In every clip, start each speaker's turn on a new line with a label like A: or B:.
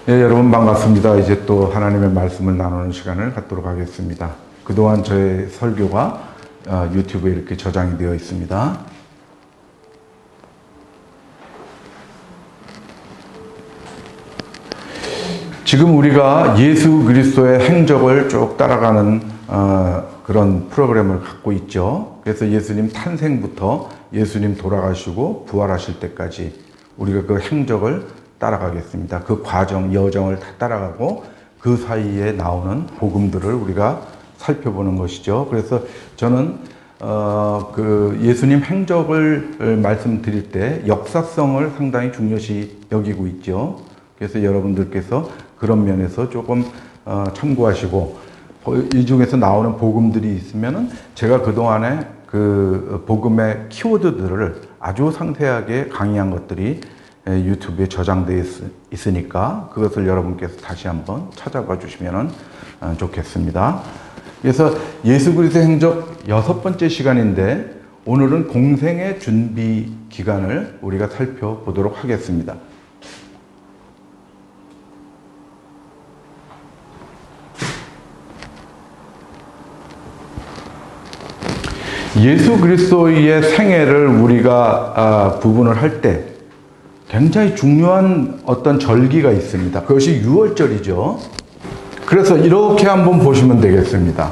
A: 네, 여러분 반갑습니다. 이제 또 하나님의 말씀을 나누는 시간을 갖도록 하겠습니다. 그동안 저의 설교가 유튜브에 이렇게 저장이 되어 있습니다. 지금 우리가 예수 그리스도의 행적을 쭉 따라가는 그런 프로그램을 갖고 있죠. 그래서 예수님 탄생부터 예수님 돌아가시고 부활하실 때까지 우리가 그 행적을 따라가겠습니다. 그 과정, 여정을 다 따라가고 그 사이에 나오는 복음들을 우리가 살펴보는 것이죠. 그래서 저는 그 예수님 행적을 말씀드릴 때 역사성을 상당히 중요시 여기고 있죠. 그래서 여러분들께서 그런 면에서 조금 참고하시고 이 중에서 나오는 복음들이 있으면은 제가 그동안에 그 복음의 키워드들을 아주 상세하게 강의한 것들이 유튜브에 저장되어 있으니까 그것을 여러분께서 다시 한번 찾아봐 주시면 좋겠습니다. 그래서 예수 그리스도의 행적 6번째 시간인데 오늘은 공생의 준비 기간을 우리가 살펴보도록 하겠습니다. 예수 그리스도의 생애를 우리가 부분을 할 때 굉장히 중요한 어떤 절기가 있습니다. 그것이 유월절이죠. 그래서 이렇게 한번 보시면 되겠습니다.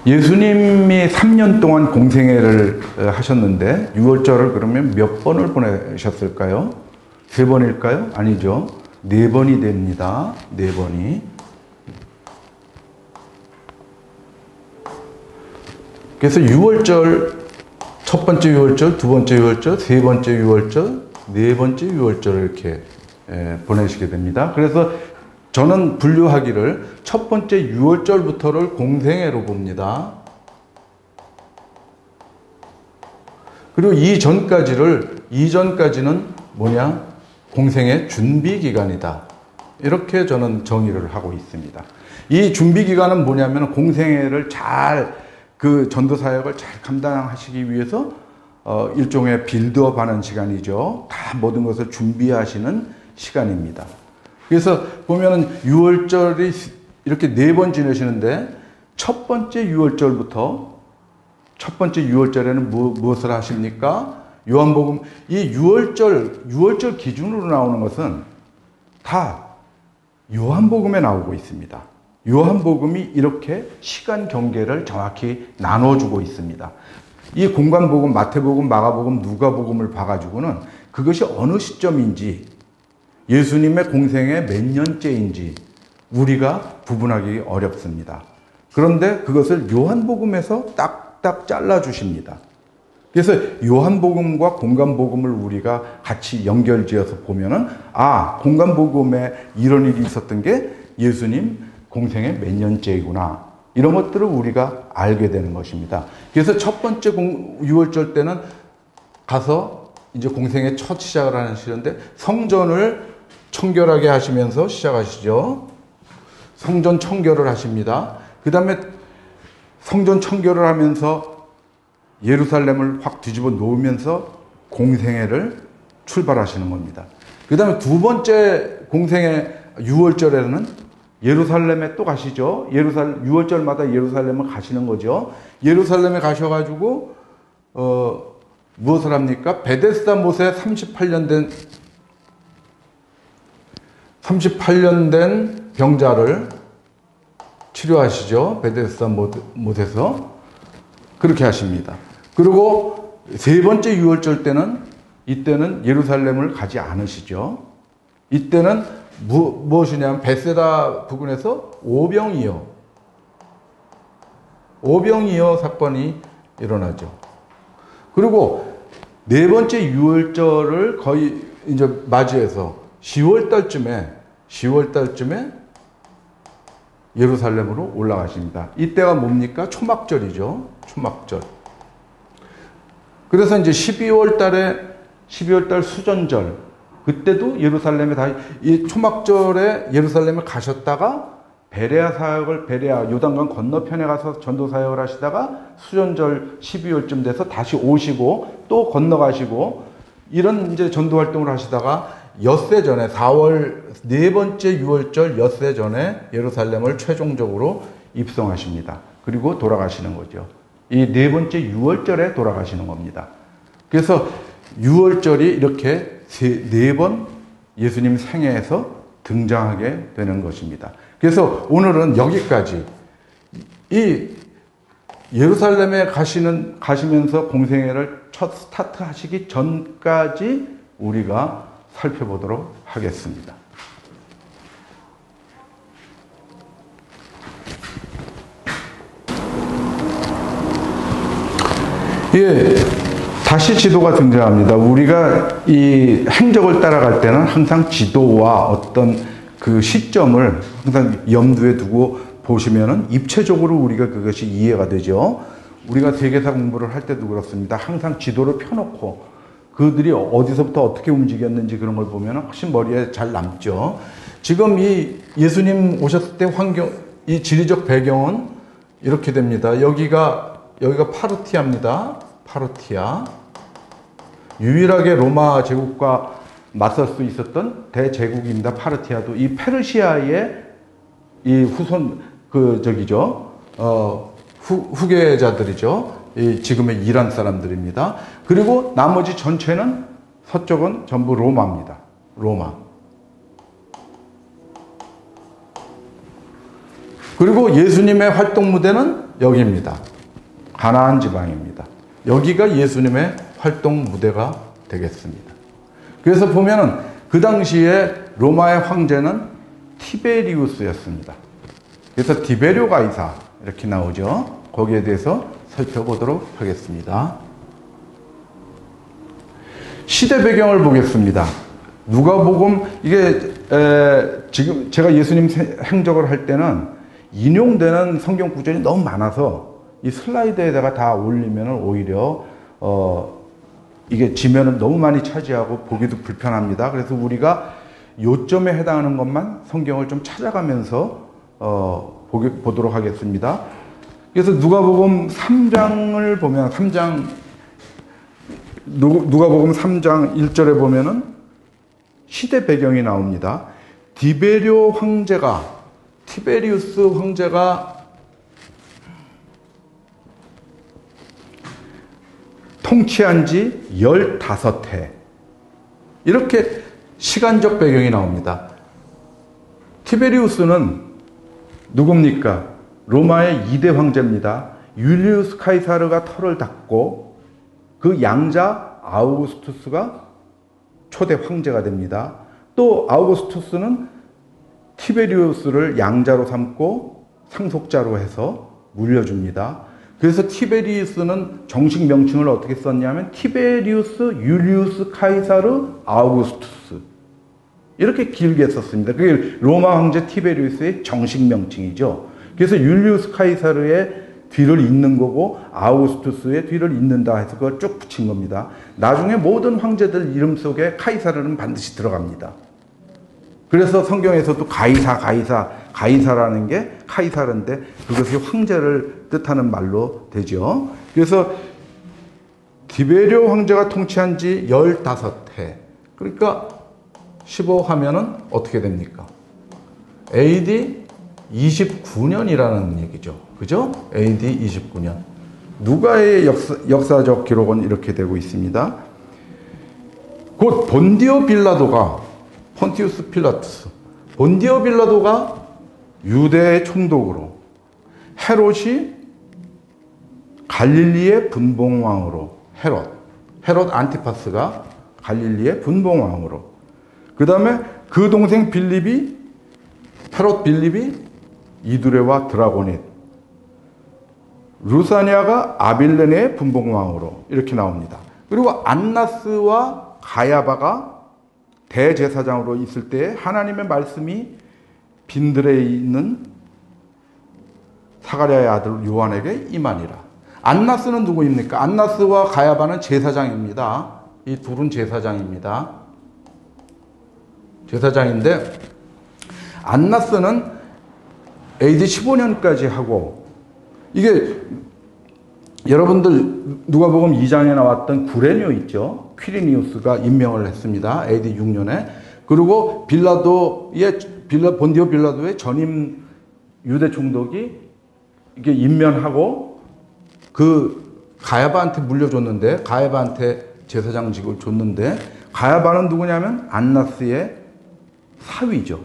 A: 예수님이 3년 동안 공생애를 하셨는데 유월절을 그러면 몇 번을 보내셨을까요? 3번일까요? 아니죠. 4번이 됩니다. 4번이. 그래서 유월절, 첫 번째 유월절, 두 번째 유월절, 세 번째 유월절, 네 번째 유월절을 이렇게 보내시게 됩니다. 그래서 저는 분류하기를 첫 번째 유월절부터를 공생애로 봅니다. 그리고 이전까지는 뭐냐? 공생애 준비 기간이다. 이렇게 저는 정의를 하고 있습니다. 이 준비 기간은 뭐냐면 공생애를 그 전도 사역을 잘 감당하시기 위해서 일종의 빌드업 하는 시간이죠. 다 모든 것을 준비하시는 시간입니다. 그래서 보면은 유월절이 이렇게 4번 지내시는데 첫 번째 유월절에는 무엇을 하십니까? 요한복음, 이 유월절 기준으로 나오는 것은 다 요한복음에 나오고 있습니다. 요한복음이 이렇게 시간 경계를 정확히 나눠주고 있습니다. 이 공관복음, 마태복음, 마가복음, 누가복음을 봐가지고는 그것이 어느 시점인지 예수님의 공생애 몇 년째인지 우리가 구분하기 어렵습니다. 그런데 그것을 요한복음에서 딱딱 잘라주십니다. 그래서 요한복음과 공관복음을 우리가 같이 연결지어서 보면은 공관복음에 이런 일이 있었던 게 예수님 공생애 몇 년째이구나. 이런 것들을 우리가 알게 되는 것입니다. 그래서 첫 번째 유월절 때는 가서 이제 공생의 첫 시작을 하시는데 성전을 청결하게 하시면서 시작하시죠. 성전 청결을 하십니다. 그 다음에 성전 청결을 하면서 예루살렘을 확 뒤집어 놓으면서 공생애를 출발하시는 겁니다. 그 다음에 두 번째 공생애 유월절에는 예루살렘에 또 가시죠. 유월절마다 예루살렘을 가시는 거죠. 예루살렘에 가셔가지고 무엇을 합니까? 베데스다 못에 38년 된 병자를 치료하시죠. 베데스다 못에서 그렇게 하십니다. 그리고 세 번째 유월절 때는 이때는 예루살렘을 가지 않으시죠. 이때는 무엇이냐면 베세다 부근에서 오병이어 사건이 일어나죠. 그리고 네 번째 유월절을 거의 이제 맞이해서 10월 달쯤에 예루살렘으로 올라가십니다. 이때가 뭡니까? 초막절이죠. 초막절. 그래서 이제 12월 달 수전절, 그때도 예루살렘에 이 초막절에 예루살렘에 가셨다가 베레아 요단강 건너편에 가서 전도 사역을 하시다가 수전절 12월쯤 돼서 다시 오시고 또 건너가시고 이런 이제 전도 활동을 하시다가 엿새 전에 4월 네 번째 유월절 엿새 전에 예루살렘을 최종적으로 입성하십니다. 그리고 돌아가시는 거죠. 이 네 번째 유월절에 돌아가시는 겁니다. 그래서 유월절이 이렇게 네 번 예수님 생애에서 등장하게 되는 것입니다. 그래서 오늘은 여기까지 이 예루살렘에 가시면서 공생애를 첫 스타트 하시기 전까지 우리가 살펴보도록 하겠습니다. 예, 다시 지도가 등장합니다. 우리가 이 행적을 따라갈 때는 항상 지도와 어떤 그 시점을 항상 염두에 두고 보시면은 입체적으로 우리가 그것이 이해가 되죠. 우리가 세계사 공부를 할 때도 그렇습니다. 항상 지도를 펴놓고 그들이 어디서부터 어떻게 움직였는지 그런 걸 보면 훨씬 머리에 잘 남죠. 지금 이 예수님 오셨을 때 환경, 이 지리적 배경은 이렇게 됩니다. 여기가 파르티아입니다. 파르티아. 유일하게 로마 제국과 맞설 수 있었던 대제국입니다. 파르티아도. 이 페르시아의 이 후손, 후계자들이죠. 이 지금의 이란 사람들입니다. 그리고 나머지 전체는 서쪽은 전부 로마입니다. 로마. 그리고 예수님의 활동 무대는 여기입니다. 가나안 지방입니다. 여기가 예수님의 활동 무대가 되겠습니다. 그래서 보면은 그 당시에 로마의 황제는 티베리우스였습니다. 그래서 디베료 가이사 이렇게 나오죠. 거기에 대해서 살펴보도록 하겠습니다. 시대 배경을 보겠습니다. 누가복음 이게 지금 제가 예수님 행적을 할 때는 인용되는 성경 구절이 너무 많아서 이 슬라이드에다가 다 올리면 오히려 이게 지면을 너무 많이 차지하고 보기도 불편합니다. 그래서 우리가 요점에 해당하는 것만 성경을 좀 찾아가면서 보도록 하겠습니다. 그래서 누가복음 3장을 보면 누가복음 3장 1절에 보면은 시대 배경이 나옵니다. 티베리우스 황제가 통치한 지 15해. 이렇게 시간적 배경이 나옵니다. 티베리우스는 누굽니까? 로마의 2대 황제입니다. 율리우스 카이사르가 털을 닦고 그 양자 아우구스투스가 초대 황제가 됩니다. 또 아우구스투스는 티베리우스를 양자로 삼고 상속자로 해서 물려줍니다. 그래서 티베리우스는 정식 명칭을 어떻게 썼냐면 티베리우스 율리우스 카이사르 아우구스투스 이렇게 길게 썼습니다. 그게 로마 황제 티베리우스의 정식 명칭이죠. 그래서 율리우스 카이사르의 뒤를 잇는 거고 아우구스투스의 뒤를 잇는다 해서 그걸 쭉 붙인 겁니다. 나중에 모든 황제들 이름 속에 카이사르는 반드시 들어갑니다. 그래서 성경에서도 가이사라는 게 카이사르인데 그것이 황제를 뜻하는 말로 되죠. 그래서 디베료 황제가 통치한 지 15해. 그러니까 15 하면은 어떻게 됩니까? AD 29년이라는 얘기죠. 그죠? AD 29년. 누가의 역사적 기록은 이렇게 되고 있습니다. 곧 본디오 빌라도가 폰티우스 필라투스. 본디오 빌라도가 유대의 총독으로, 헤롯이 갈릴리의 분봉왕으로, 헤롯 안티파스가 갈릴리의 분봉왕으로, 그 다음에 그 동생 헤롯 빌립이 이두레와 드라고닛, 루사니아가 아빌레네의 분봉왕으로 이렇게 나옵니다. 그리고 안나스와 가야바가 대제사장으로 있을 때 하나님의 말씀이 빈들에 있는 사가랴의 아들 요한에게 임하니라. 안나스는 누구입니까? 안나스와 가야바는 제사장입니다. 이 둘은 제사장입니다. 제사장인데 안나스는 AD 15년까지 하고 이게 여러분들 누가복음 2장에 나왔던 구레뇨 있죠? 퀴리니우스가 임명을 했습니다. AD 6년에. 그리고 본디오 빌라도의 전임 유대 총독이 이게 임면하고 그 가야바한테 물려줬는데, 가야바한테 제사장직을 줬는데, 가야바는 누구냐면 안나스의 사위죠.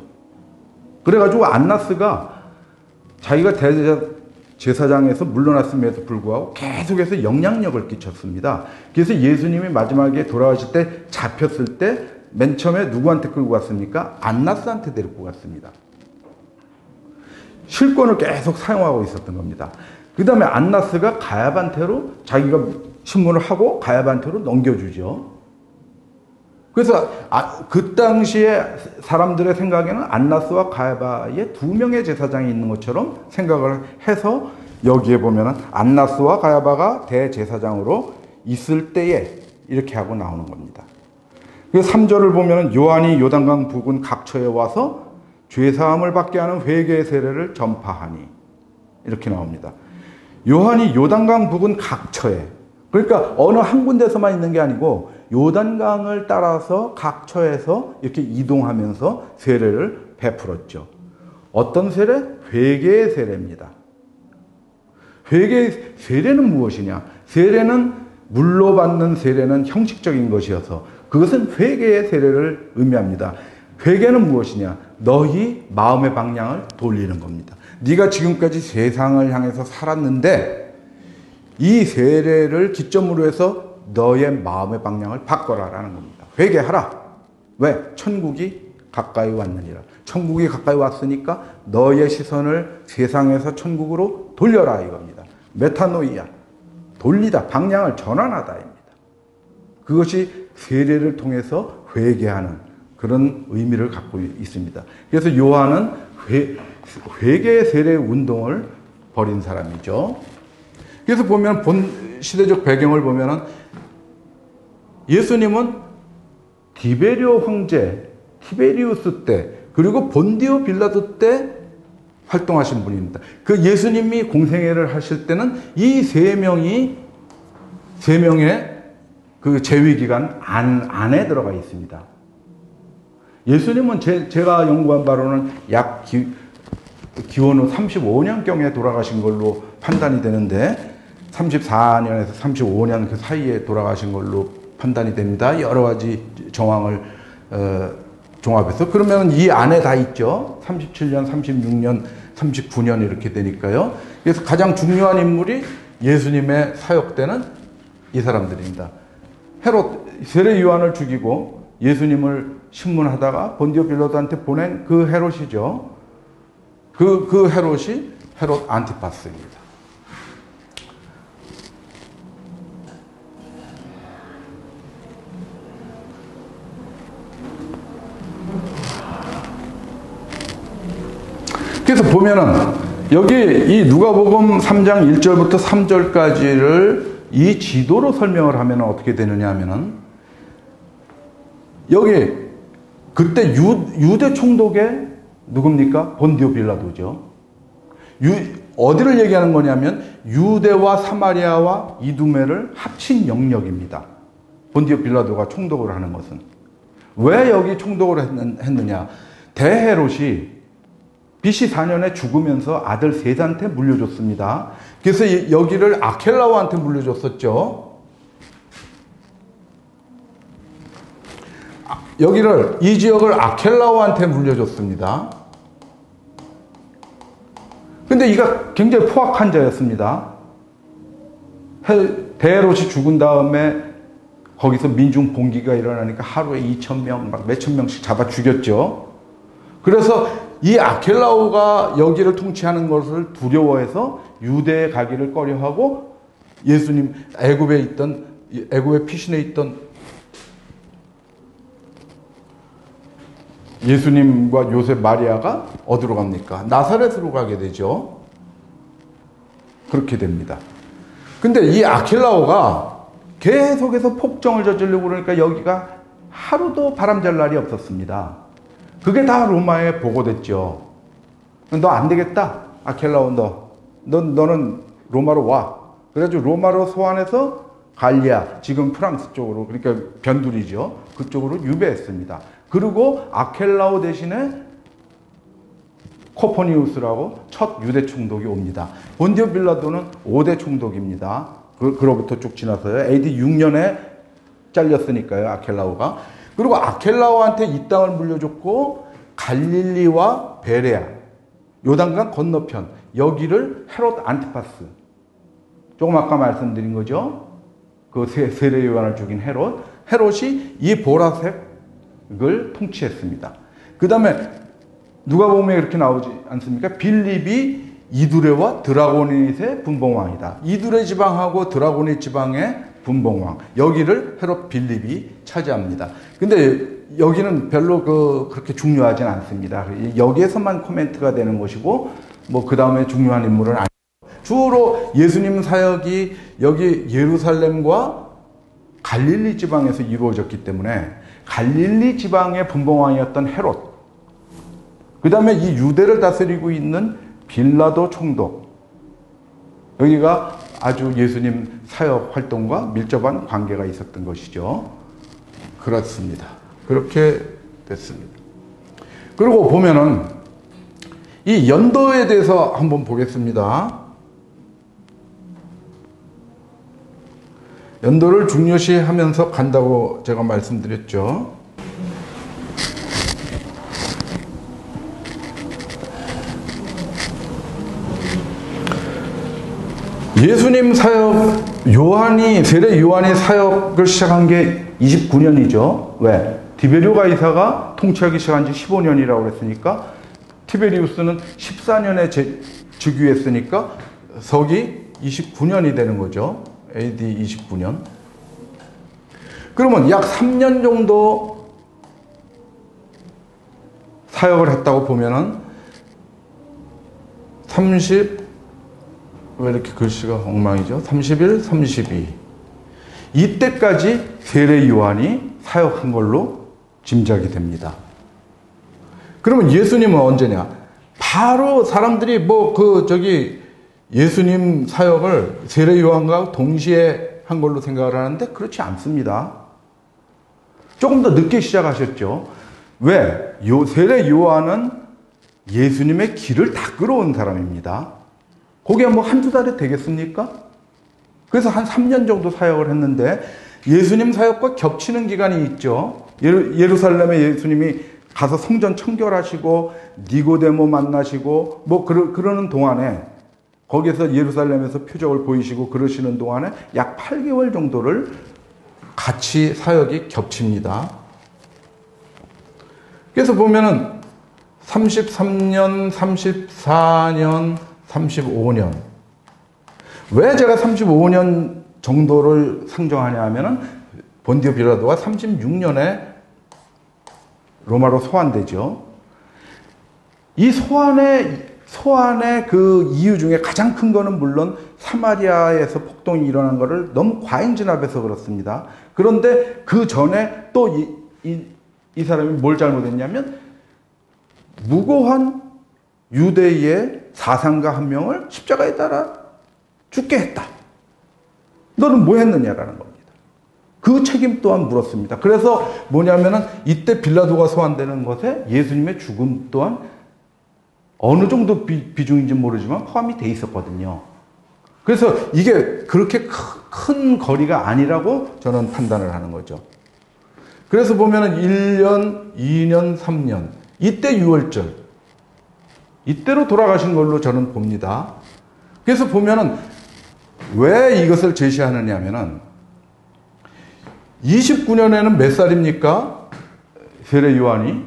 A: 그래가지고 안나스가 자기가 제사장에서 물러났음에도 불구하고 계속해서 영향력을 끼쳤습니다. 그래서 예수님이 마지막에 돌아가실 때 잡혔을 때 맨 처음에 누구한테 끌고 갔습니까? 안나스한테 데리고 갔습니다. 실권을 계속 사용하고 있었던 겁니다. 그 다음에 안나스가 가야바한테로 자기가 신문을 하고 가야바한테로 넘겨주죠. 그래서 그 당시에 사람들의 생각에는 안나스와 가야바의 두 명의 제사장이 있는 것처럼 생각을 해서 여기에 보면은 안나스와 가야바가 대제사장으로 있을 때에 이렇게 하고 나오는 겁니다. 그래서 3절을 보면은 요한이 요단강 부근 각처에 와서 죄사함을 받게 하는 회개의 세례를 전파하니 이렇게 나옵니다. 요한이 요단강 부근 각처에, 그러니까 어느 한 군데서만 있는 게 아니고 요단강을 따라서 각처에서 이렇게 이동하면서 세례를 베풀었죠. 어떤 세례? 회개의 세례입니다. 회개의 세례는 무엇이냐? 세례는 물로 받는 세례는 형식적인 것이어서 그것은 회개의 세례를 의미합니다. 회개는 무엇이냐? 너희 마음의 방향을 돌리는 겁니다. 네가 지금까지 세상을 향해서 살았는데 이 세례를 기점으로 해서 너의 마음의 방향을 바꿔라라는 겁니다. 회개하라. 왜? 천국이 가까이 왔느니라. 천국이 가까이 왔으니까 너의 시선을 세상에서 천국으로 돌려라 이겁니다. 메타노이아. 돌리다. 방향을 전환하다입니다. 그것이 세례를 통해서 회개하는 그런 의미를 갖고 있습니다. 그래서 요한은 회개의 세례 운동을 벌인 사람이죠. 그래서 보면 본 시대적 배경을 보면은 예수님은 디베리오 황제, 티베리우스 때, 그리고 본디오 빌라도 때 활동하신 분입니다. 그 예수님이 공생애를 하실 때는 이 세 명의 그 재위기간 안에 들어가 있습니다. 예수님은 제가 연구한 바로는 약 기원 후 35년경에 돌아가신 걸로 판단이 되는데 34년에서 35년 그 사이에 돌아가신 걸로 판단이 됩니다. 여러 가지 정황을 종합해서. 그러면 이 안에 다 있죠. 37년, 36년, 39년 이렇게 되니까요. 그래서 가장 중요한 인물이 예수님의 사역 때는 이 사람들입니다. 헤롯, 세례 요한을 죽이고 예수님을 신문하다가 본디오 빌라도한테 보낸 그 헤롯이죠. 그 헤롯이 헤롯 안티파스입니다. 그래서 보면은 여기 이 누가복음 3장 1절부터 3절까지를 이 지도로 설명을 하면 어떻게 되느냐 하면은 여기 그때 유대 총독의 누굽니까? 본디오 빌라도죠. 어디를 얘기하는 거냐면 유대와 사마리아와 이두메를 합친 영역입니다. 본디오 빌라도가 총독을 하는 것은. 왜 여기 총독을 했느냐? 대헤롯이 BC 4년에 죽으면서 아들 셋한테 물려줬습니다. 그래서 여기를 아켈라오한테 물려줬었죠. 이 지역을 아켈라오한테 물려줬습니다. 근데 이가 굉장히 포악한 자였습니다. 대헤롯이 죽은 다음에 거기서 민중 봉기가 일어나니까 하루에 2,000명, 막 몇천 명씩 잡아 죽였죠. 그래서 이 아켈라오가 여기를 통치하는 것을 두려워해서 유대에 가기를 꺼려하고 예수님 애굽의 피신에 있던 예수님과 요셉 마리아가 어디로 갑니까? 나사렛으로 가게 되죠. 그렇게 됩니다. 근데 이 아켈라오가 계속해서 폭정을 저지르고 그러니까 여기가 하루도 바람 잘 날이 없었습니다. 그게 다 로마에 보고됐죠. 너 안 되겠다. 아켈라오 너는 로마로 와. 그래가지고 로마로 소환해서 갈리아, 지금 프랑스 쪽으로, 그러니까 변두리죠. 그쪽으로 유배했습니다. 그리고 아켈라오 대신에 코퍼니우스라고 첫 유대 총독이 옵니다. 본디오 빌라도는 5대 총독입니다. 그로부터 쭉 지나서요. AD 6년에 잘렸으니까요, 아켈라오가. 그리고 아켈라오한테 이 땅을 물려줬고 갈릴리와 베레아, 요단강 건너편 여기를 헤롯 안티파스, 조금 아까 말씀드린 거죠. 그 세례 요한을 죽인 헤롯이 이 보라색을 통치했습니다. 그 다음에 누가복음에 이렇게 나오지 않습니까? 빌립이 이두레와 드라고닛의 분봉왕이다. 이두레 지방하고 드라고닛 지방의 분봉왕, 여기를 헤롯 빌립이 차지합니다. 근데 여기는 별로 그렇게 중요하진 않습니다. 여기에서만 코멘트가 되는 것이고, 뭐 그 다음에 중요한 인물은 아니고, 주로 예수님 사역이 여기 예루살렘과 갈릴리 지방에서 이루어졌기 때문에 갈릴리 지방의 분봉왕이었던 헤롯, 그 다음에 이 유대를 다스리고 있는 빌라도 총독, 여기가 아주 예수님 사역 활동과 밀접한 관계가 있었던 것이죠. 그렇습니다. 그렇게 됐습니다. 그리고 보면은 이 연도에 대해서 한번 보겠습니다. 연도를 중요시하면서 간다고 제가 말씀드렸죠. 예수님 사역, 세례 요한이 사역을 시작한 게 29년이죠. 왜? 디베리오 가이사가 통치하기 시작한 지 15년이라고 그랬으니까, 티베리우스는 14년에 즉위했으니까 서기 29년이 되는 거죠. AD 29년. 그러면 약 3년 정도 사역을 했다고 보면은 왜 이렇게 글씨가 엉망이죠? 31, 32. 이때까지 세례 요한이 사역한 걸로 짐작이 됩니다. 그러면 예수님은 언제냐? 바로 사람들이 예수님 사역을 세례 요한과 동시에 한 걸로 생각을 하는데 그렇지 않습니다. 조금 더 늦게 시작하셨죠. 왜? 세례 요한은 예수님의 길을 다 끌어온 사람입니다. 그게 뭐 한두 달이 되겠습니까? 그래서 한 3년 정도 사역을 했는데 예수님 사역과 겹치는 기간이 있죠. 예루살렘에 예수님이 가서 성전 청결하시고 니고데모 만나시고 그러는 동안에, 거기에서 예루살렘에서 표적을 보이시고 그러시는 동안에 약 8개월 정도를 같이 사역이 겹칩니다. 그래서 보면은 33년, 34년, 35년. 왜 제가 35년 정도를 상정하냐 하면은 본디오 빌라도가 36년에 로마로 소환되죠. 이 소환의 그 이유 중에 가장 큰 거는 물론 사마리아에서 폭동이 일어난 거를 너무 과잉 진압해서 그렇습니다. 그런데 그 전에 또 이 사람이 뭘 잘못했냐면 무고한 유대의 사상가 한 명을 십자가에 달아 죽게 했다. 너는 뭐 했느냐라는 겁니다. 그 책임 또한 물었습니다. 그래서 뭐냐면은 이때 빌라도가 소환되는 것에 예수님의 죽음 또한 어느 정도 비중인지 모르지만 포함이 돼 있었거든요. 그래서 이게 그렇게 큰 거리가 아니라고 저는 판단을 하는 거죠. 그래서 보면은 1년, 2년, 3년, 이때 6월절, 이때로 돌아가신 걸로 저는 봅니다. 그래서 보면은 왜 이것을 제시하느냐 하면은 29년에는 몇 살입니까? 세례 요한이.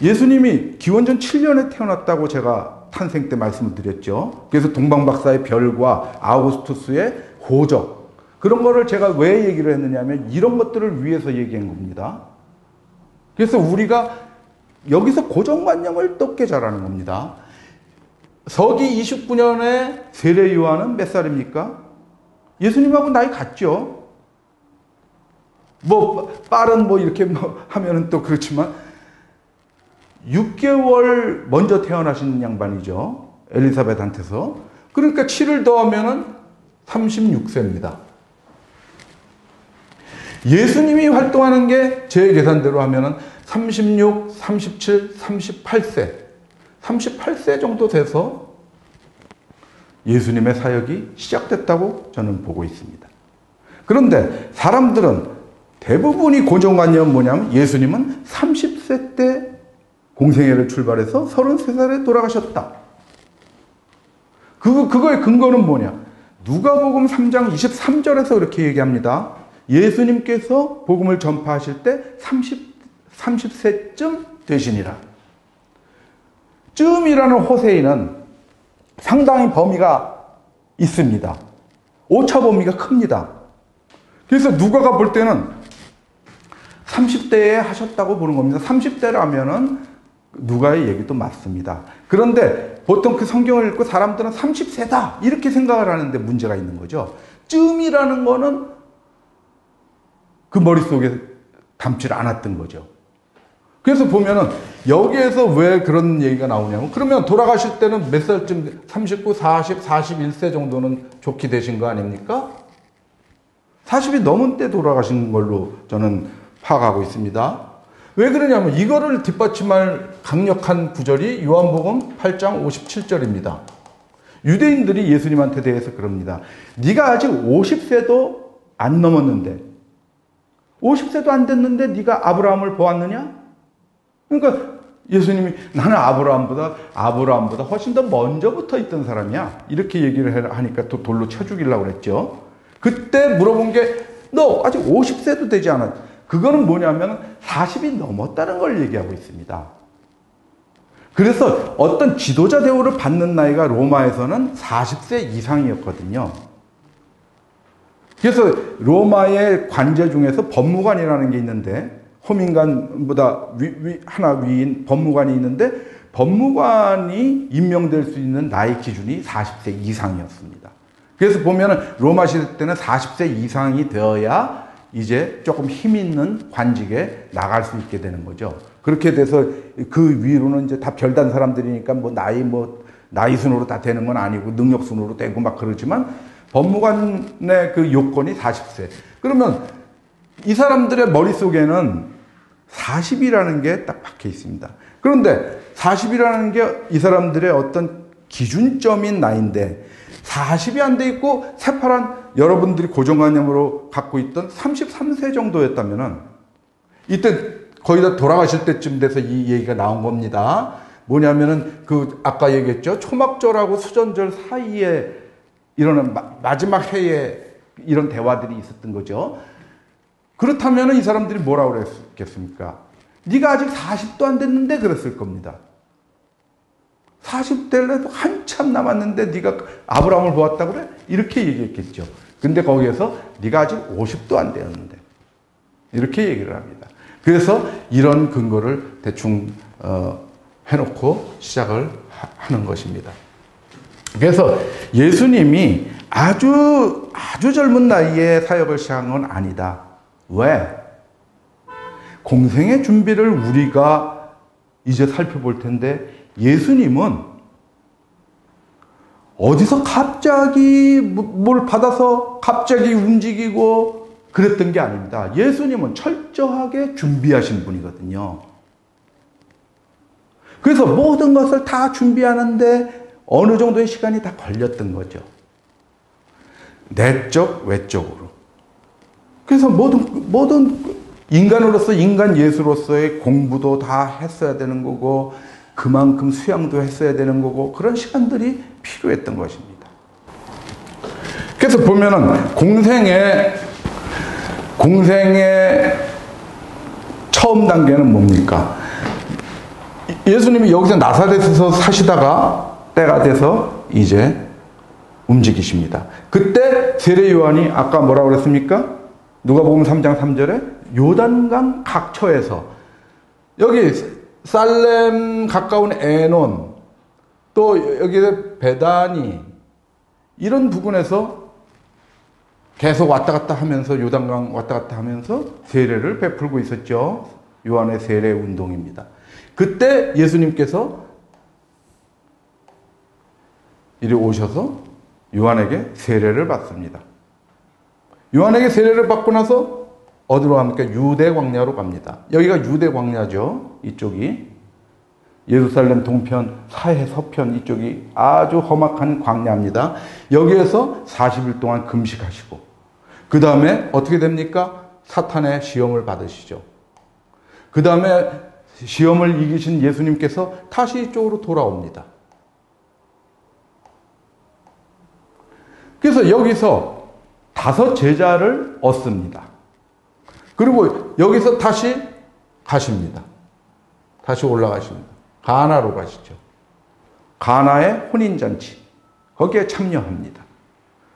A: 예수님이 기원전 7년에 태어났다고 제가 탄생 때 말씀을 드렸죠. 그래서 동방박사의 별과 아우구스투스의 호적, 그런 거를 제가 왜 얘기를 했느냐 하면 이런 것들을 위해서 얘기한 겁니다. 그래서 우리가 여기서 고정관념을 또 깨자라는 겁니다. 서기 29년에 세례 요한은 몇 살입니까? 예수님하고 나이 같죠. 빠른 이렇게 하면은 또 그렇지만 6개월 먼저 태어나신 양반이죠. 엘리사벳한테서. 그러니까 7을 더하면은 36세입니다. 예수님이 활동하는 게 제 계산대로 하면은 36, 37, 38세. 38세 정도 돼서 예수님의 사역이 시작됐다고 저는 보고 있습니다. 그런데 사람들은 대부분이 고정관념은 뭐냐면 예수님은 30세 때 공생애를 출발해서 33살에 돌아가셨다. 그거의 근거는 뭐냐? 누가복음 3장 23절에서 그렇게 얘기합니다. 예수님께서 복음을 전파하실 때 30세쯤 되시니라. 쯤이라는 호세이는 상당히 범위가 있습니다. 오차 범위가 큽니다. 그래서 누가가 볼 때는 30대에 하셨다고 보는 겁니다. 30대라면은 누가의 얘기도 맞습니다. 그런데 보통 그 성경을 읽고 사람들은 30세다 이렇게 생각을 하는데 문제가 있는 거죠. 쯤이라는 거는 그 머릿속에 담질 않았던 거죠. 그래서 보면은 여기에서 왜 그런 얘기가 나오냐면 그러면 돌아가실 때는 몇 살쯤 39, 40, 41세 정도는 좋게 되신 거 아닙니까? 40이 넘은 때 돌아가신 걸로 저는 파악하고 있습니다. 왜 그러냐면 이거를 뒷받침할 강력한 구절이 요한복음 8장 57절입니다. 유대인들이 예수님한테 대해서 그럽니다. 네가 아직 50세도 안 넘었는데 50세도 안 됐는데 네가 아브라함을 보았느냐? 그러니까 예수님이 나는 아브라함보다 훨씬 더 먼저부터 있던 사람이야. 이렇게 얘기를 하니까 또 돌로 쳐 죽이려고 그랬죠. 그때 물어본 게 너 아직 50세도 되지 않았. 그거는 뭐냐면 40이 넘었다는 걸 얘기하고 있습니다. 그래서 어떤 지도자 대우를 받는 나이가 로마에서는 40세 이상이었거든요. 그래서 로마의 관제 중에서 법무관이라는 게 있는데 호민관보다 하나 위인 법무관이 있는데 법무관이 임명될 수 있는 나이 기준이 40세 이상이었습니다. 그래서 보면은 로마 시대 때는 40세 이상이 되어야 이제 조금 힘 있는 관직에 나갈 수 있게 되는 거죠. 그렇게 돼서 그 위로는 이제 다 별단 사람들이니까 나이 순으로 다 되는 건 아니고 능력 순으로 되고 막 그러지만 법무관의 그 요건이 40세. 그러면 이 사람들의 머릿속에는 40이라는 게 딱 박혀 있습니다. 그런데 40이라는 게 이 사람들의 어떤 기준점인 나이인데 40이 안 돼 있고 새파란 여러분들이 고정관념으로 갖고 있던 33세 정도였다면은 이때 거의 다 돌아가실 때쯤 돼서 이 얘기가 나온 겁니다. 뭐냐면은 그 아까 얘기했죠. 초막절하고 수전절 사이에 이런 마지막 해에 이런 대화들이 있었던 거죠. 그렇다면 이 사람들이 뭐라고 그랬겠습니까? 네가 아직 40도 안 됐는데 그랬을 겁니다. 40대라도 한참 남았는데 네가 아브라함을 보았다고 그래? 이렇게 얘기했겠죠. 근데 거기에서 네가 아직 50도 안 되었는데 이렇게 얘기를 합니다. 그래서 이런 근거를 대충 해놓고 시작을 하는 것입니다. 그래서 예수님이 아주 젊은 나이에 사역을 시작한 건 아니다. 왜? 공생의 준비를 우리가 이제 살펴볼 텐데 예수님은 어디서 갑자기 뭘 받아서 갑자기 움직이고 그랬던 게 아닙니다. 예수님은 철저하게 준비하신 분이거든요. 그래서 모든 것을 다 준비하는데 어느 정도의 시간이 다 걸렸던 거죠. 내적, 외적으로. 그래서 모든 인간으로서, 인간 예수로서의 공부도 다 했어야 되는 거고, 그만큼 수양도 했어야 되는 거고, 그런 시간들이 필요했던 것입니다. 그래서 보면은, 공생의 처음 단계는 뭡니까? 예수님이 여기서 나사렛에서 사시다가 때가 돼서 이제 움직이십니다. 그때 세례 요한이 아까 뭐라고 그랬습니까? 누가복음 3장 3절에 요단강 각처에서 여기 살렘 가까운 에논 또 여기 베다니 이런 부근에서 계속 왔다 갔다 하면서 요단강 왔다 갔다 하면서 세례를 베풀고 있었죠. 요한의 세례 운동입니다. 그때 예수님께서 이리 오셔서 요한에게 세례를 받습니다. 요한에게 세례를 받고 나서 어디로 갑니까? 유대 광야로 갑니다. 여기가 유대 광야죠. 이쪽이. 예루살렘 동편, 사해 서편 이쪽이 아주 험악한 광야입니다. 여기에서 40일 동안 금식하시고 그 다음에 어떻게 됩니까? 사탄의 시험을 받으시죠. 그 다음에 시험을 이기신 예수님께서 다시 이쪽으로 돌아옵니다. 그래서 여기서 5 제자를 얻습니다. 그리고 여기서 다시 가십니다. 다시 올라가십니다. 가나로 가시죠. 가나의 혼인잔치. 거기에 참여합니다.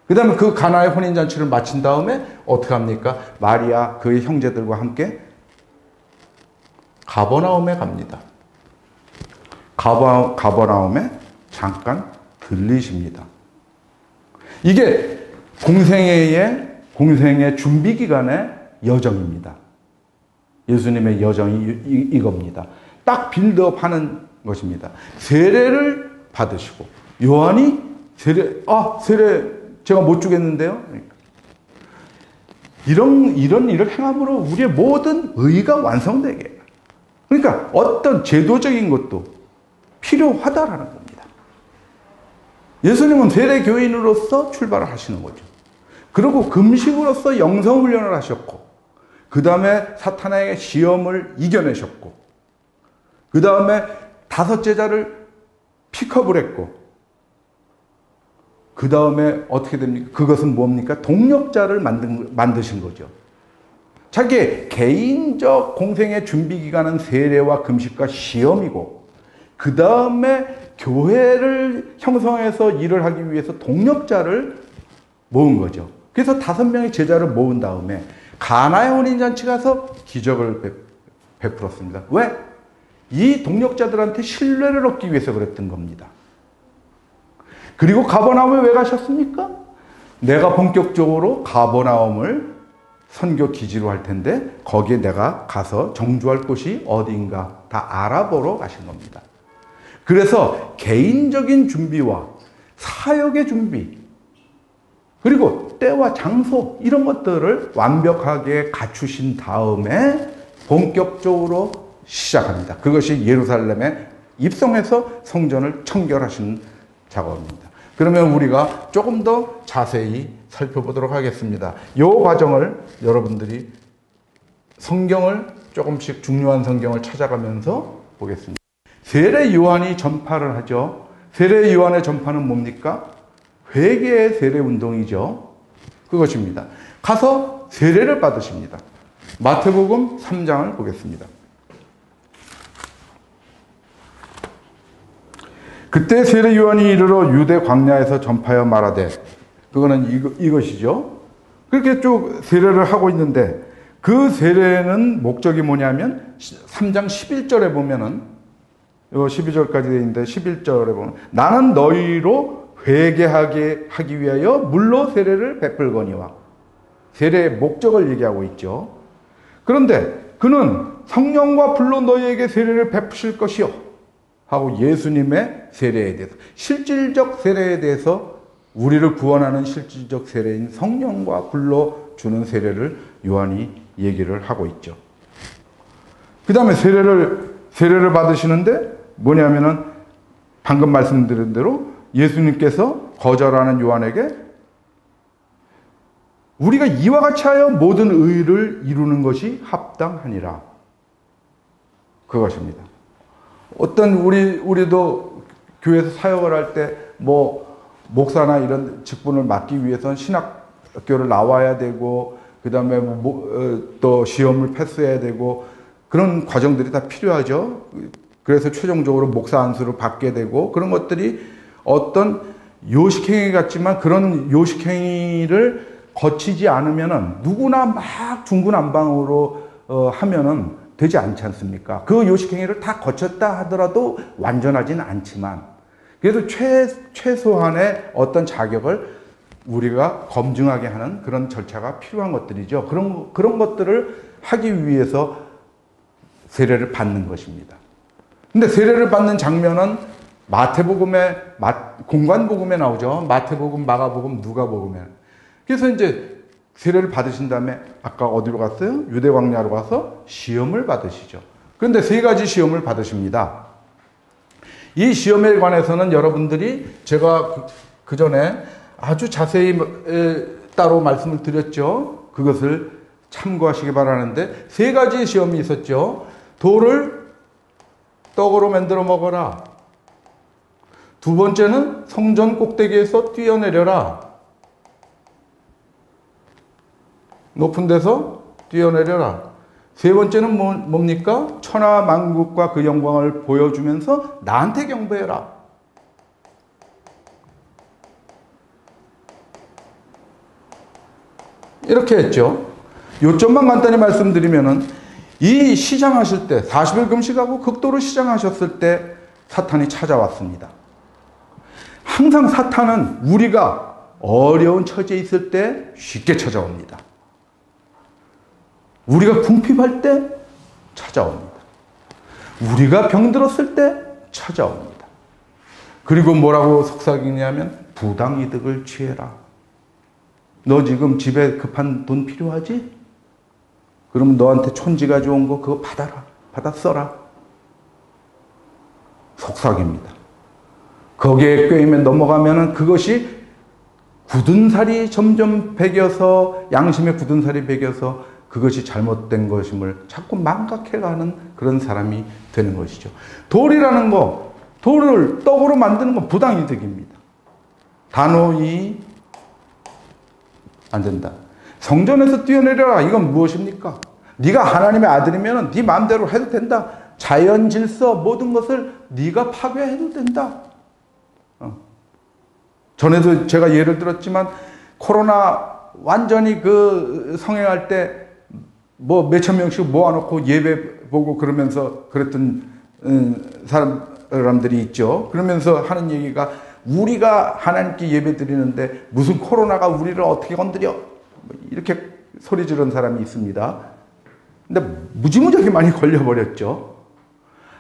A: 그 다음에 그 가나의 혼인잔치를 마친 다음에 어떻게 합니까? 마리아 그의 형제들과 함께 가버나움에 갑니다. 가버나움에 잠깐 들리십니다. 이게 공생의 준비 기간의 여정입니다. 예수님의 여정이 이겁니다. 딱 빌드업 하는 것입니다. 세례를 받으시고 요한이 세례 제가 못 주겠는데요. 이런 일을 행함으로 우리의 모든 의가 완성되게. 그러니까 어떤 제도적인 것도 필요하다라는 겁니다. 예수님은 세례 교인으로서 출발을 하시는 거죠. 그리고 금식으로서 영성 훈련을 하셨고, 그 다음에 사탄에게 시험을 이겨내셨고, 그 다음에 5 제자를 픽업을 했고, 그 다음에 어떻게 됩니까? 그것은 뭡니까? 동력자를 만드신 거죠. 자기의 개인적 공생의 준비 기간은 세례와 금식과 시험이고, 그 다음에 교회를 형성해서 일을 하기 위해서 동력자를 모은 거죠. 그래서 5명의 제자를 모은 다음에 가나의 혼인잔치 가서 기적을 베풀었습니다. 왜? 이 동력자들한테 신뢰를 얻기 위해서 그랬던 겁니다. 그리고 가버나움에 왜 가셨습니까? 내가 본격적으로 가버나움을 선교 기지로 할 텐데 거기에 내가 가서 정주할 곳이 어디인가 다 알아보러 가신 겁니다. 그래서 개인적인 준비와 사역의 준비, 그리고 때와 장소 이런 것들을 완벽하게 갖추신 다음에 본격적으로 시작합니다. 그것이 예루살렘에 입성해서 성전을 청결하신 작업입니다. 그러면 우리가 조금 더 자세히 살펴보도록 하겠습니다. 이 과정을 여러분들이 성경을 조금씩 중요한 성경을 찾아가면서 보겠습니다. 세례 요한이 전파를 하죠. 세례 요한의 전파는 뭡니까? 회개의 세례 운동이죠. 그것입니다. 가서 세례를 받으십니다. 마태복음 3장을 보겠습니다. 그때 세례 요한이 이르러 유대 광야에서 전파하여 말하되, 그거는 이것이죠. 그렇게 쭉 세례를 하고 있는데 그 세례는 목적이 뭐냐면 3장 11절에 보면은, 이거 12절까지 되어 있는데 11절에 보면 나는 너희로 회개하게 하기 위하여 물로 세례를 베풀거니와, 세례의 목적을 얘기하고 있죠. 그런데 그는 성령과 불로 너희에게 세례를 베푸실 것이요 하고 예수님의 세례에 대해서, 실질적 세례에 대해서, 우리를 구원하는 실질적 세례인 성령과 불로 주는 세례를 요한이 얘기를 하고 있죠. 그 다음에 세례를 받으시는데 뭐냐면은 방금 말씀드린 대로 예수님께서 거절하는 요한에게 우리가 이와 같이 하여 모든 의를 이루는 것이 합당하니라. 그것입니다. 어떤 우리도 교회에서 사역을 할 때 목사나 이런 직분을 맡기 위해서는 신학교를 나와야 되고, 그 다음에 또 시험을 패스해야 되고, 그런 과정들이 다 필요하죠. 그래서 최종적으로 목사 안수를 받게 되고, 그런 것들이 어떤 요식행위 같지만 그런 요식행위를 거치지 않으면은 누구나 막 중구난방으로 하면은 되지 않지 않습니까? 그 요식행위를 다 거쳤다 하더라도 완전하지는 않지만, 그래도 최소한의 어떤 자격을 우리가 검증하게 하는 그런 절차가 필요한 것들이죠. 그런 것들을 하기 위해서 세례를 받는 것입니다. 근데 세례를 받는 장면은 공관복음에 나오죠. 마태복음, 마가복음, 누가복음에. 그래서 이제 세례를 받으신 다음에 아까 어디로 갔어요? 유대 광야로 가서 시험을 받으시죠. 그런데 세 가지 시험을 받으십니다. 이 시험에 관해서는 여러분들이 제가 그 전에 아주 자세히 따로 말씀을 드렸죠. 그것을 참고하시기 바라는데 세 가지 시험이 있었죠. 돌을 떡으로 만들어 먹어라. 두 번째는 성전 꼭대기에서 뛰어내려라. 높은 데서 뛰어내려라. 세 번째는 뭡니까? 천하 만국과 그 영광을 보여주면서 나한테 경배해라. 이렇게 했죠. 요점만 간단히 말씀드리면은 이 시장하실 때 40일 금식하고 극도로 시장하셨을 때 사탄이 찾아왔습니다. 항상 사탄은 우리가 어려운 처지에 있을 때 쉽게 찾아옵니다. 우리가 궁핍할 때 찾아옵니다. 우리가 병들었을 때 찾아옵니다. 그리고 뭐라고 속삭이냐면 부당이득을 취해라. 너 지금 집에 급한 돈 필요하지? 그러면 너한테 촌지가 좋은 거 그거 받아라. 받아 써라. 속삭입니다. 거기에 꿰이면 넘어가면은 그것이 굳은 살이 점점 배겨서 양심에 굳은 살이 배겨서 그것이 잘못된 것임을 자꾸 망각해가는 그런 사람이 되는 것이죠. 돌이라는 거, 돌을 떡으로 만드는 건 부당이득입니다. 단호히 안 된다. 성전에서 뛰어내려라. 이건 무엇입니까? 네가 하나님의 아들이면 네 마음대로 해도 된다. 자연 질서 모든 것을 네가 파괴해도 된다. 전에도 제가 예를 들었지만 코로나 완전히 그 성행할 때 뭐 몇천 명씩 모아놓고 예배 보고 그러면서 그랬던 사람들이 있죠. 그러면서 하는 얘기가 우리가 하나님께 예배 드리는데 무슨 코로나가 우리를 어떻게 건드려? 이렇게 소리 지른 사람이 있습니다. 근데 무지무지하게 많이 걸려버렸죠.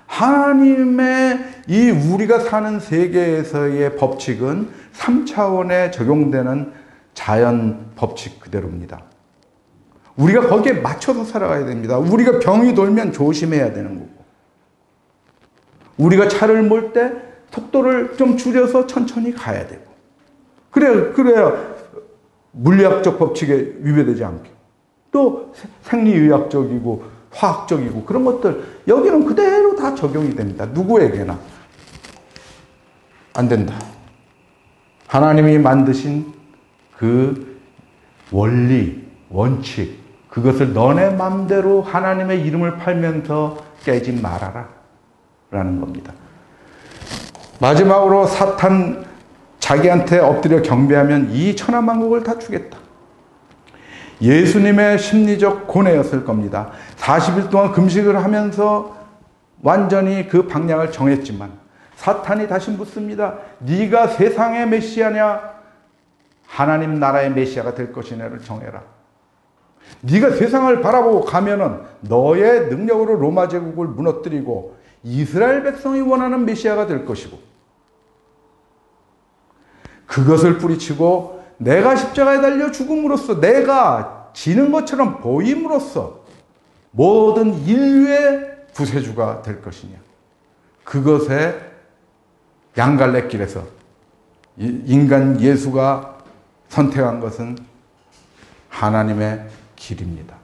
A: 하나님의 이 우리가 사는 세계에서의 법칙은 3차원에 적용되는 자연 법칙 그대로입니다. 우리가 거기에 맞춰서 살아가야 됩니다. 우리가 병이 돌면 조심해야 되는 거고, 우리가 차를 몰 때 속도를 좀 줄여서 천천히 가야 되고, 그래야 물리학적 법칙에 위배되지 않게, 또 생리의학적이고 화학적이고 그런 것들 여기는 그대로 다 적용이 됩니다. 누구에게나 안 된다. 하나님이 만드신 그 원리, 원칙, 그것을 너네 맘대로 하나님의 이름을 팔면서 깨지 말아라 라는 겁니다. 마지막으로 사탄 자기한테 엎드려 경배하면 이 천하만국을 다 주겠다. 예수님의 심리적 고뇌였을 겁니다. 40일 동안 금식을 하면서 완전히 그 방향을 정했지만 사탄이 다시 묻습니다. 네가 세상의 메시아냐 하나님 나라의 메시아가 될 것이냐를 정해라. 네가 세상을 바라보고 가면은 너의 능력으로 로마 제국을 무너뜨리고 이스라엘 백성이 원하는 메시아가 될 것이고, 그것을 뿌리치고 내가 십자가에 달려 죽음으로써 내가 지는 것처럼 보임으로써 모든 인류의 구세주가 될 것이냐. 그것의 양갈래길에서 인간 예수가 선택한 것은 하나님의 길입니다.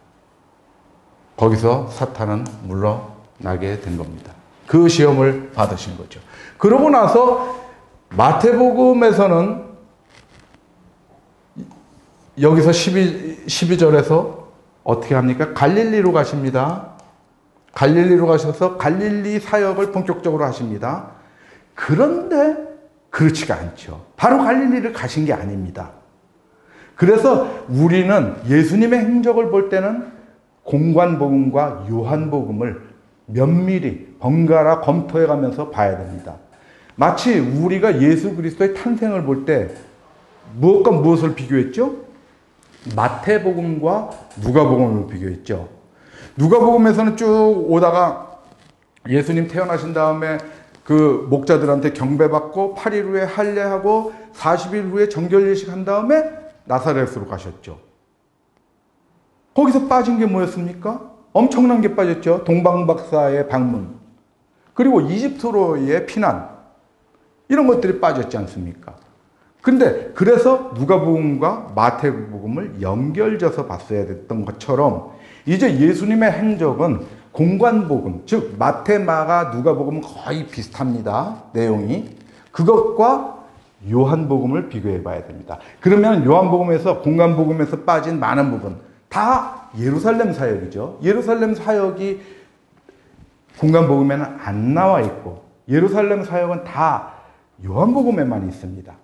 A: 거기서 사탄은 물러나게 된 겁니다. 그 시험을 받으신 거죠. 그러고 나서 마태복음에서는 여기서 12절에서 어떻게 합니까? 갈릴리로 가십니다. 갈릴리로 가셔서 갈릴리 사역을 본격적으로 하십니다. 그런데 그렇지가 않죠. 바로 갈릴리를 가신 게 아닙니다. 그래서 우리는 예수님의 행적을 볼 때는 공관복음과 요한복음을 면밀히 번갈아 검토해 가면서 봐야 됩니다. 마치 우리가 예수 그리스도의 탄생을 볼 때 무엇과 무엇을 비교했죠? 마태복음과 누가복음을 비교했죠. 누가복음에서는 쭉 오다가 예수님 태어나신 다음에 그 목자들한테 경배받고 8일 후에 할례하고 40일 후에 정결예식 한 다음에 나사렛으로 가셨죠. 거기서 빠진 게 뭐였습니까? 엄청난 게 빠졌죠. 동방박사의 방문, 그리고 이집트로의 피난, 이런 것들이 빠졌지 않습니까? 근데 그래서 누가복음과 마태복음을 연결져서 봤어야 됐던 것처럼 이제 예수님의 행적은 공관복음, 즉 마태, 마가, 누가복음은 거의 비슷합니다. 내용이. 그것과 요한복음을 비교해 봐야 됩니다. 그러면 요한복음에서, 공관복음에서 빠진 많은 부분 다 예루살렘 사역이죠. 예루살렘 사역이 공관복음에는 안 나와 있고 예루살렘 사역은 다 요한복음에만 있습니다.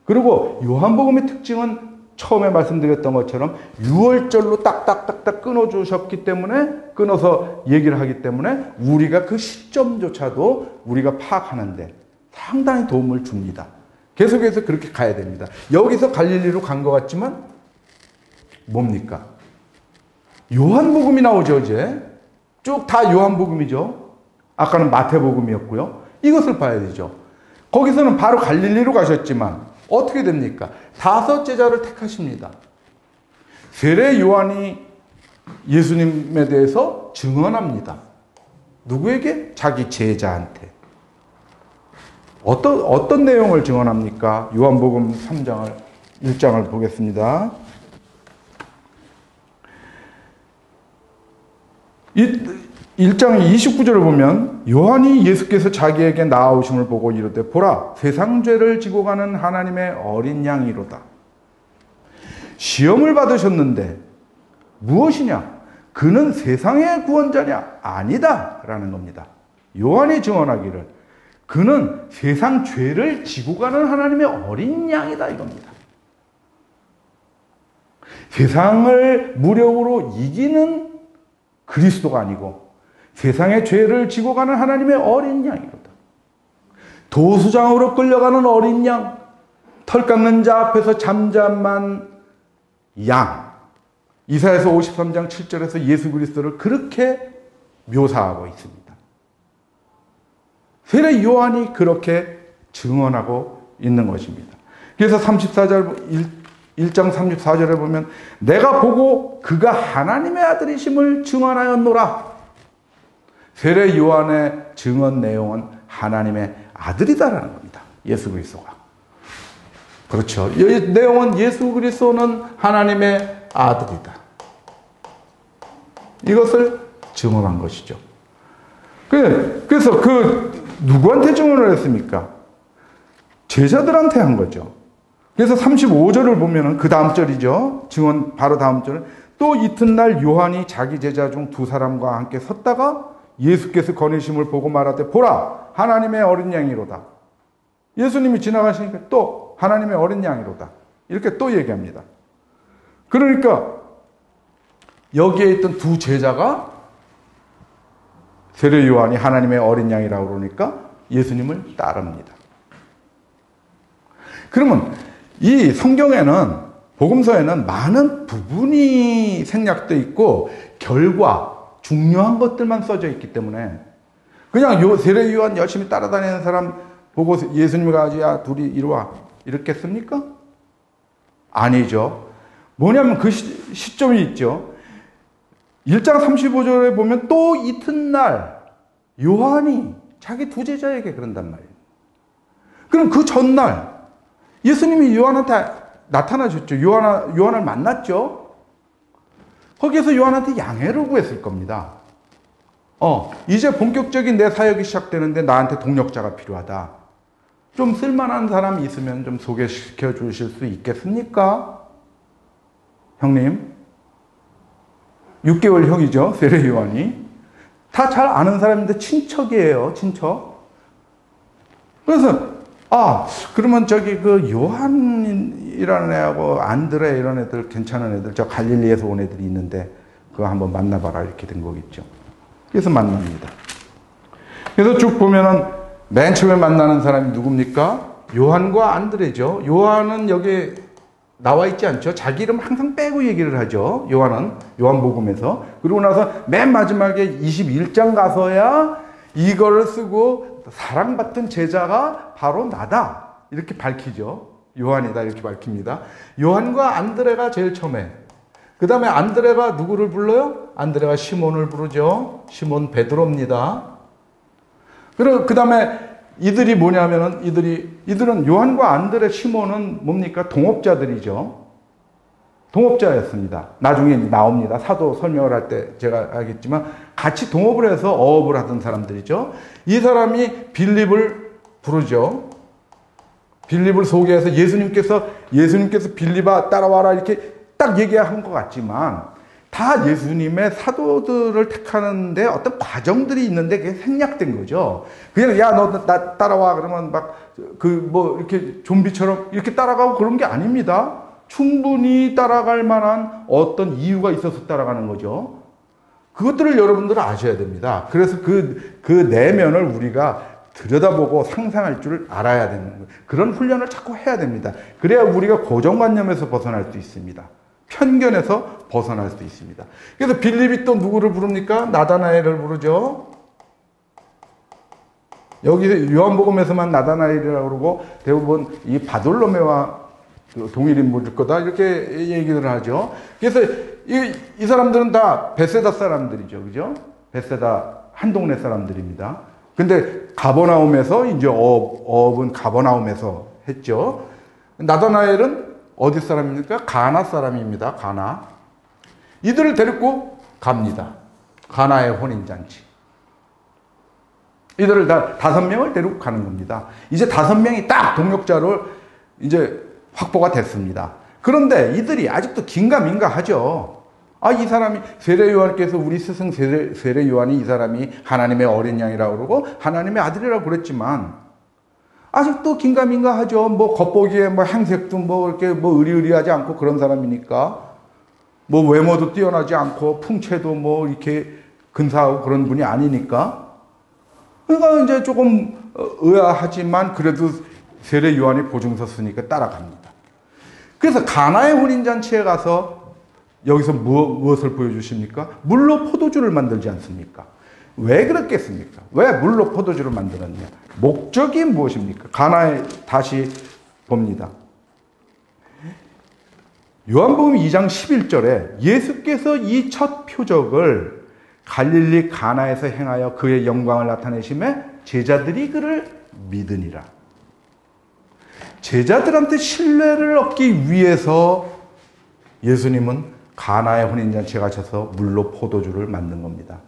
A: 그리고 요한복음의 특징은 처음에 말씀드렸던 것처럼 6월절로 딱딱딱딱 끊어주셨기 때문에, 끊어서 얘기를 하기 때문에 우리가 그 시점조차도 우리가 파악하는데 상당히 도움을 줍니다. 계속해서 그렇게 가야 됩니다. 여기서 갈릴리로 간 것 같지만 뭡니까? 요한복음이 나오죠. 이제 쭉 다 요한복음이죠. 아까는 마태복음이었고요. 이것을 봐야 되죠. 거기서는 바로 갈릴리로 가셨지만 어떻게 됩니까? 5 제자를 택하십니다. 세례 요한이 예수님에 대해서 증언합니다. 누구에게? 자기 제자한테. 어떤 내용을 증언합니까? 요한복음 1장을 보겠습니다. 1장 29절을 보면 요한이 예수께서 자기에게 나아오심을 보고 이르되 보라 세상 죄를 지고 가는 하나님의 어린 양이로다. 시험을 받으셨는데 무엇이냐? 그는 세상의 구원자냐? 아니다 라는 겁니다. 요한이 증언하기를 그는 세상 죄를 지고 가는 하나님의 어린 양이다 이겁니다. 세상을 무력으로 이기는 그리스도가 아니고 세상의 죄를 지고 가는 하나님의 어린 양이로다. 도수장으로 끌려가는 어린 양, 털 깎는 자 앞에서 잠잠한 양. 이사야서 53장 7절에서 예수 그리스도를 그렇게 묘사하고 있습니다. 세례 요한이 그렇게 증언하고 있는 것입니다. 그래서 1장 34절에 보면 내가 보고 그가 하나님의 아들이심을 증언하였노라. 세례 요한의 증언 내용은 하나님의 아들이다라는 겁니다. 예수 그리스도가. 그렇죠. 이 내용은 예수 그리스도는 하나님의 아들이다. 이것을 증언한 것이죠. 그래서 누구한테 증언을 했습니까? 제자들한테 한 거죠. 그래서 35절을 보면은 그 다음 절이죠. 증언 바로 다음 절은 또 이튿날 요한이 자기 제자 중 2사람과 함께 섰다가 예수께서 거니심을 보고 말하되 보라 하나님의 어린 양이로다. 예수님이 지나가시니까 또 하나님의 어린 양이로다. 이렇게 또 얘기합니다. 그러니까 여기에 있던 2 제자가 세례 요한이 하나님의 어린 양이라고 그러니까 예수님을 따릅니다. 그러면 이 성경에는, 복음서에는 많은 부분이 생략되어 있고 결과, 중요한 것들만 써져 있기 때문에 그냥 세례 요한 열심히 따라다니는 사람 보고 예수님이 가지 야 둘이 이리 와 이렇겠습니까? 아니죠. 뭐냐면 그 시점이 있죠. 1장 35절에 보면 또 이튿날 요한이 자기 2 제자에게 그런단 말이에요. 그럼 그 전날 예수님이 요한한테 나타나셨죠. 요한을 만났죠. 거기에서 요한한테 양해를 구했을 겁니다. 이제 본격적인 내 사역이 시작되는데 나한테 동력자가 필요하다. 좀 쓸만한 사람이 있으면 좀 소개시켜 주실 수 있겠습니까? 형님. 6개월 형이죠. 세례 요한이. 다 잘 아는 사람인데 친척이에요. 친척. 그래서 그러면 저기 그 요한이라는 애하고 안드레 이런 애들 괜찮은 애들 저 갈릴리에서 온 애들이 있는데 그거 한번 만나봐라 이렇게 된 거겠죠. 그래서 만납니다. 그래서 쭉 보면은 맨 처음에 만나는 사람이 누굽니까? 요한과 안드레죠. 요한은 여기 나와 있지 않죠. 자기 이름 항상 빼고 얘기를 하죠. 요한복음에서. 그리고 나서 맨 마지막에 21장 가서야 이거를 쓰고 사랑받던 제자가 바로 나다. 이렇게 밝히죠. 요한이다. 이렇게 밝힙니다. 요한과 안드레가 제일 처음에 그 다음에 안드레가 누구를 불러요? 안드레가 시몬을 부르죠. 시몬 베드로입니다. 그리고 그 다음에 이들이 뭐냐면은 이들은 요한과 안드레, 시몬은 뭡니까? 동업자들이죠. 동업자였습니다. 나중에 나옵니다. 사도 설명을 할 때 제가 알겠지만 같이 동업을 해서 어업을 하던 사람들이죠. 이 사람이 빌립을 부르죠. 빌립을 소개해서 예수님께서 빌립아 따라와라 이렇게 딱 얘기한 것 같지만 다 예수님의 사도들을 택하는데 어떤 과정들이 있는데 그게 생략된 거죠. 그냥 야 너 나 따라와 그러면 막 이렇게 좀비처럼 이렇게 따라가고 그런 게 아닙니다. 충분히 따라갈 만한 어떤 이유가 있어서 따라가는 거죠. 그것들을 여러분들은 아셔야 됩니다. 그래서 그 내면을 우리가 들여다보고 상상할 줄 알아야 되는 거예요. 그런 훈련을 자꾸 해야 됩니다. 그래야 우리가 고정관념에서 벗어날 수 있습니다. 편견에서 벗어날 수 있습니다. 그래서 빌립이 또 누구를 부릅니까? 나다나엘을 부르죠. 여기 요한복음에서만 나다나엘이라고 그러고 대부분 이 바돌로메와 동일 인물일 거다 이렇게 얘기를 하죠. 그래서 이 사람들은 다 베세다 사람들이죠, 그죠? 베세다 한 동네 사람들입니다. 근데 가버나움에서 이제 어업은 가버나움에서 했죠. 나다나엘은 어디 사람입니까? 가나 사람입니다. 가나. 이들을 데리고 갑니다. 가나의 혼인잔치. 이들을 다 5명을 데리고 가는 겁니다. 이제 5명이 딱 동역자로 이제 확보가 됐습니다. 그런데 이들이 아직도 긴가민가하죠. 이 사람이 세례 요한께서 우리 스승 세례 요한이 이 사람이 하나님의 어린 양이라고 그러고 하나님의 아들이라고 그랬지만 아직도 긴가민가하죠. 겉보기에 행색도 이렇게 의리의리하지 않고 그런 사람이니까 외모도 뛰어나지 않고 풍채도 이렇게 근사하고 그런 분이 아니니까 그러니까 이제 조금 의아하지만 그래도 세례 요한이 보증서 쓰니까 따라갑니다. 그래서 가나의 혼인잔치에 가서 여기서 무엇을 보여주십니까? 물로 포도주를 만들지 않습니까? 왜 그렇겠습니까? 왜 물로 포도주를 만들었냐? 목적이 무엇입니까? 가나에 다시 봅니다. 요한복음 2장 11절에 예수께서 이 첫 표적을 갈릴리 가나에서 행하여 그의 영광을 나타내심에 제자들이 그를 믿으니라. 제자들한테 신뢰를 얻기 위해서 예수님은 가나의 혼인잔치에 가셔서 물로 포도주를 만든 겁니다.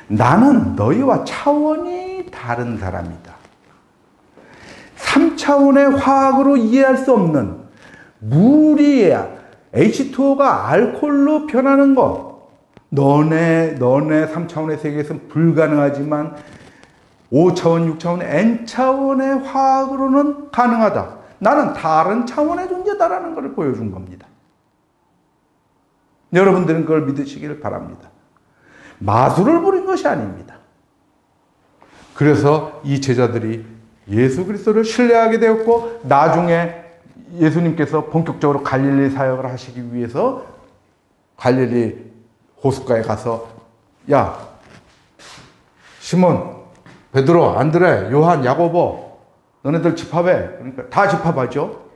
A: 나는 너희와 차원이 다른 사람이다. 3차원의 화학으로 이해할 수 없는 물이 H2O가 알코올로 변하는 것. 너네 3차원의 세계에서는 불가능하지만 5차원, 6차원, N차원의 화학으로는 가능하다. 나는 다른 차원의 존재다라는 것을 보여준 겁니다. 여러분들은 그걸 믿으시기를 바랍니다. 마술을 부린 것이 아닙니다. 그래서 이 제자들이 예수 그리스도를 신뢰하게 되었고 나중에 예수님께서 본격적으로 갈릴리 사역을 하시기 위해서 갈릴리 호숫가에 가서 야 시몬, 베드로, 안드레, 요한, 야고보 너네들 집합해. 그러니까 다 집합하죠.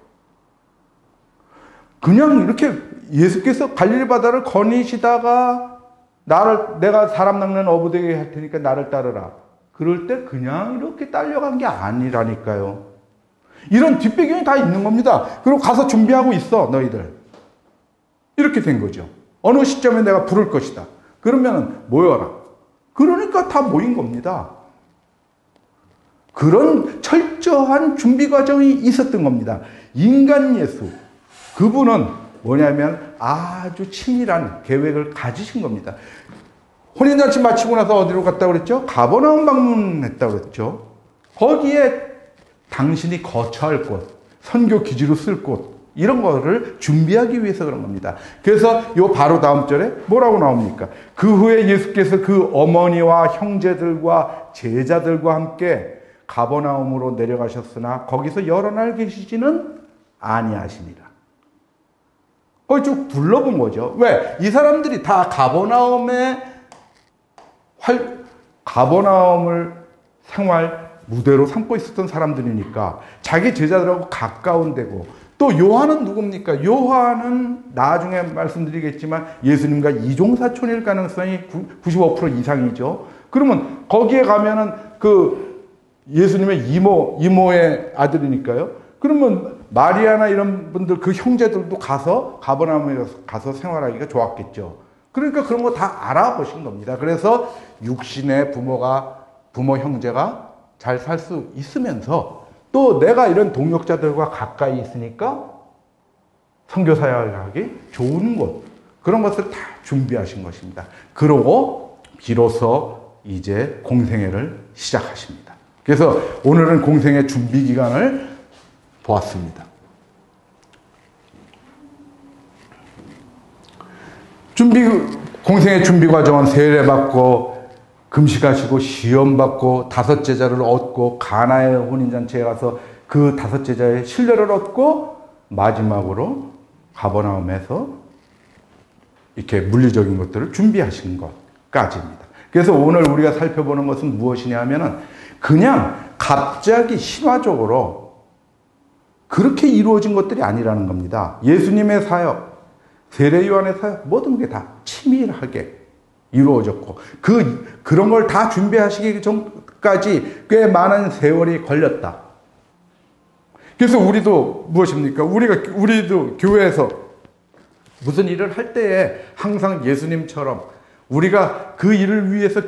A: 그냥 이렇게 예수께서 갈릴리 바다를 거니시다가 내가 사람 낚는 어부되게 할 테니까 나를 따르라. 그럴 때 그냥 이렇게 딸려간 게 아니라니까요. 이런 뒷배경이 다 있는 겁니다. 그리고 가서 준비하고 있어 너희들. 이렇게 된 거죠. 어느 시점에 내가 부를 것이다. 그러면 모여라. 그러니까 다 모인 겁니다. 그런 철저한 준비 과정이 있었던 겁니다. 인간 예수. 그분은 뭐냐면 아주 치밀한 계획을 가지신 겁니다. 혼인잔치 마치고 나서 어디로 갔다고 그랬죠? 가버나움 방문했다고 그랬죠. 거기에 당신이 거처할 곳, 선교 기지로 쓸 곳, 이런 거를 준비하기 위해서 그런 겁니다. 그래서 요 바로 다음 절에 뭐라고 나옵니까? 그 후에 예수께서 그 어머니와 형제들과 제자들과 함께 가버나움으로 내려가셨으나 거기서 여러 날 계시지는 아니하시니라. 거기 쭉 둘러본 거죠. 왜? 이 사람들이 다 가버나움을 생활 무대로 삼고 있었던 사람들이니까 자기 제자들하고 가까운 데고, 또 요한은 누굽니까? 요한은 나중에 말씀드리겠지만 예수님과 이종사촌일 가능성이 95% 이상이죠. 그러면 거기에 가면은 그 예수님의 이모의 아들이니까요. 그러면 마리아나 이런 분들, 그 형제들도 가서 가버나움에 가서 생활하기가 좋았겠죠. 그러니까 그런 거 다 알아보신 겁니다. 그래서 육신의 부모 형제가 잘 살 수 있으면서 또 내가 이런 동역자들과 가까이 있으니까 선교사역하기 좋은 곳, 그런 것을 다 준비하신 것입니다. 그러고 비로소 이제 공생애를 시작하십니다. 그래서 오늘은 공생애 준비 기간을 보았습니다. 공생애 준비 과정은 세례받고 금식하시고 시험받고 5 제자를 얻고 가나의 혼인잔치에 가서 그 5 제자의 신뢰를 얻고 마지막으로 가버나움에서 이렇게 물리적인 것들을 준비하신 것까지입니다. 그래서 오늘 우리가 살펴보는 것은 무엇이냐 하면은 그냥 갑자기 신화적으로 그렇게 이루어진 것들이 아니라는 겁니다. 예수님의 사역, 세례 요한의 사역, 모든 게 다 치밀하게 이루어졌고 그런 걸 다 준비하시기 전까지 꽤 많은 세월이 걸렸다. 그래서 우리도 무엇입니까? 우리도 교회에서 무슨 일을 할 때에 항상 예수님처럼 우리가 그 일을 위해서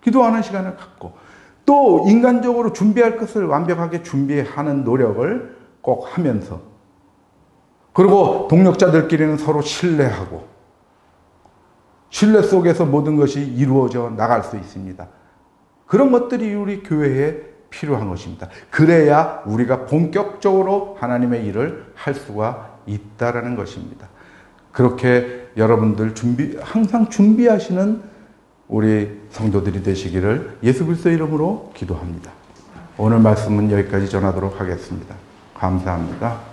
A: 기도하는 시간을 갖고, 또 인간적으로 준비할 것을 완벽하게 준비하는 노력을 꼭 하면서, 그리고 동력자들끼리는 서로 신뢰하고, 신뢰 속에서 모든 것이 이루어져 나갈 수 있습니다. 그런 것들이 우리 교회에 필요한 것입니다. 그래야 우리가 본격적으로 하나님의 일을 할 수가 있다라는 것입니다. 그렇게 여러분들 항상 준비하시는 우리 성도들이 되시기를 예수 그리스도의 이름으로 기도합니다. 오늘 말씀은 여기까지 전하도록 하겠습니다. 감사합니다.